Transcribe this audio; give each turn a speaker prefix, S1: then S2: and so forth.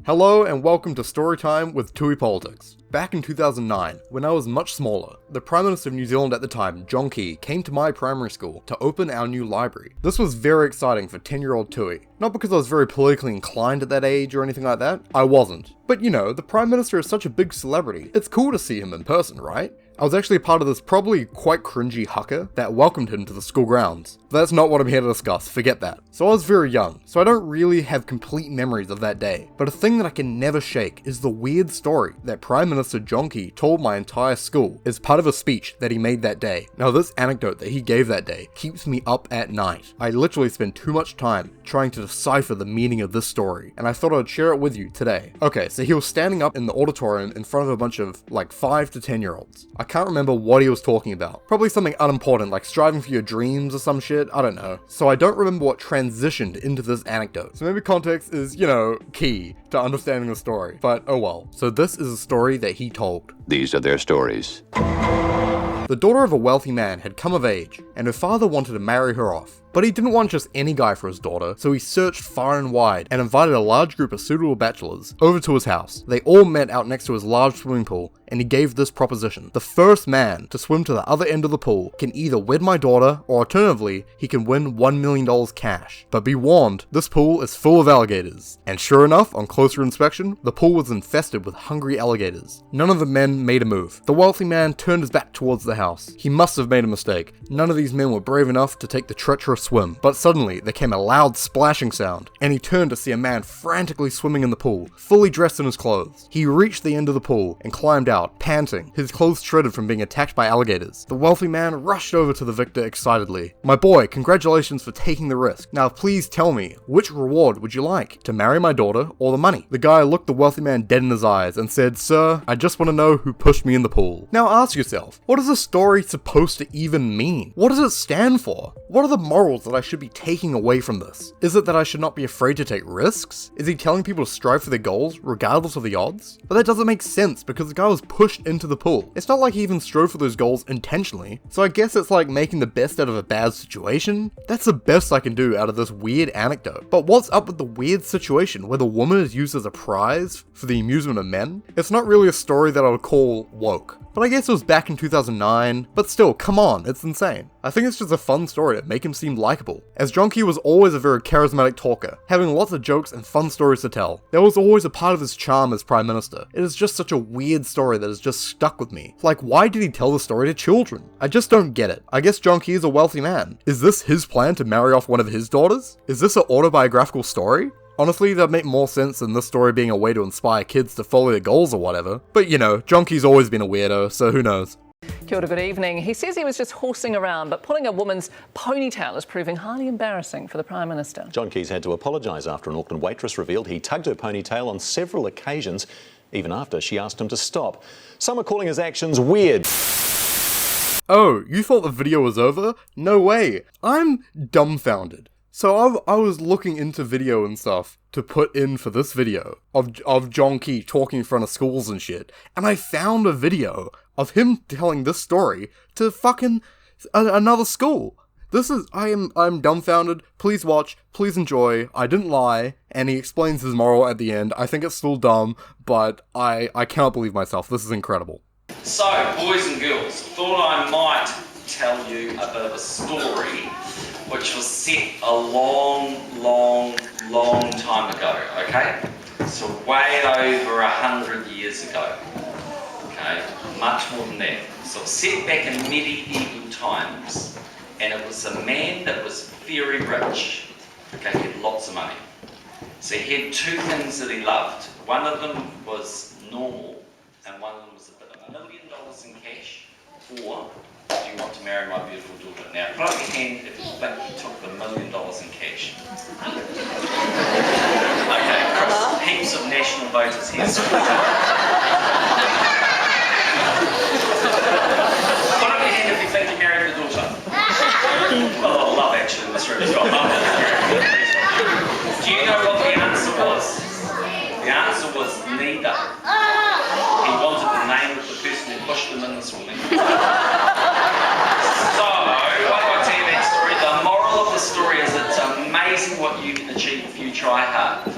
S1: Hello and welcome to Storytime with Tui Politics. Back in 2009, when I was much smaller, the Prime Minister of New Zealand at the time, John Key, came to my primary school to open our new library. This was very exciting for 10-year-old Tui. Not because I was very politically inclined at that age or anything like that, I wasn't. But you know, the Prime Minister is such a big celebrity, it's cool to see him in person, right? I was actually a part of this probably quite cringy haka that welcomed him to the school grounds. But that's not what I'm here to discuss, forget that. So I was very young, so I don't really have complete memories of that day. But a thing that I can never shake is the weird story that Prime Minister John Key told my entire school as part of a speech that he made that day. Now this anecdote that he gave that day keeps me up at night. I literally spent too much time trying to decipher the meaning of this story, and I thought I'd share it with you today. Okay, so he was standing up in the auditorium in front of a bunch of like 5 to 10-year-olds. I can't remember what he was talking about. Probably something unimportant like striving for your dreams or some shit, I don't know. So I don't remember what transitioned into this anecdote. So maybe context is, you know, key to understanding the story. But oh well. So this is a story that he told.
S2: These are their stories.
S1: The daughter of a wealthy man had come of age, and her father wanted to marry her off. But he didn't want just any guy for his daughter, so he searched far and wide and invited a large group of suitable bachelors over to his house. They all met out next to his large swimming pool, and he gave this proposition. The first man to swim to the other end of the pool can either wed my daughter, or alternatively, he can win $1 million cash. But be warned, this pool is full of alligators. And sure enough, on closer inspection, the pool was infested with hungry alligators. None of the men made a move. The wealthy man turned his back towards the house. He must have made a mistake. None of these men were brave enough to take the treacherous swim. But suddenly, there came a loud splashing sound, and he turned to see a man frantically swimming in the pool, fully dressed in his clothes. He reached the end of the pool and climbed out, panting, his clothes shredded from being attacked by alligators. The wealthy man rushed over to the victor excitedly. "My boy, congratulations for taking the risk. Now please tell me, which reward would you like? To marry my daughter or the money?" The guy looked the wealthy man dead in his eyes and said, "Sir, I just want to know who pushed me in the pool." Now ask yourself, what is this story supposed to even mean? What does it stand for? What are the morals that I should be taking away from this? Is it that I should not be afraid to take risks? Is he telling people to strive for their goals regardless of the odds? But that doesn't make sense because the guy was pushed into the pool. It's not like he even strove for those goals intentionally. So I guess it's like making the best out of a bad situation? That's the best I can do out of this weird anecdote. But what's up with the weird situation where the woman is used as a prize for the amusement of men? It's not really a story that I would call woke. But I guess it was back in 2009, but still, come on, it's insane. I think it's just a fun story to make him seem likable, as John Key was always a very charismatic talker, having lots of jokes and fun stories to tell. That was always a part of his charm as Prime Minister. It is just such a weird story that has just stuck with me. Like, why did he tell the story to children? I just don't get it. I guess John Key is a wealthy man. Is this his plan to marry off one of his daughters? Is this an autobiographical story? Honestly, that'd make more sense than this story being a way to inspire kids to follow their goals or whatever. But you know, John Key's always been a weirdo, so who knows.
S3: Kia ora, good evening. He says he was just horsing around, but pulling a woman's ponytail is proving highly embarrassing for the Prime Minister.
S4: John Key's had to apologise after an Auckland waitress revealed he tugged her ponytail on several occasions, even after she asked him to stop. Some are calling his actions weird.
S1: Oh, you thought the video was over? No way. I'm dumbfounded. So I was looking into video and stuff to put in for this video of John Key talking in front of schools and shit, and I found a video of him telling this story to fucking another school. I'm dumbfounded. Please watch, please enjoy. I didn't lie, and he explains his moral at the end. I think it's still dumb, but I cannot believe myself. This is incredible.
S5: So, boys and girls, thought I might tell you a bit of a story which was set a long time ago, okay? So way over 100 years ago, okay? Much more than that. So it's set back in medieval times, and it was a man that was very rich, okay? He had lots of money. So he had two things that he loved. One of them was normal, and one of them was a bit of $1 million in cash, or do you want to marry my beautiful daughter? Now, put up your hand if you think he took the $1 million in cash. Okay, Chris, heaps of national voters here. Put up your hand if you think you married the daughter. Oh, I love actually in this room as well. Do you know what the answer was? The answer was neither. He wanted the name of the person who pushed him in the swimming. The story is it's amazing what you can achieve if you try hard.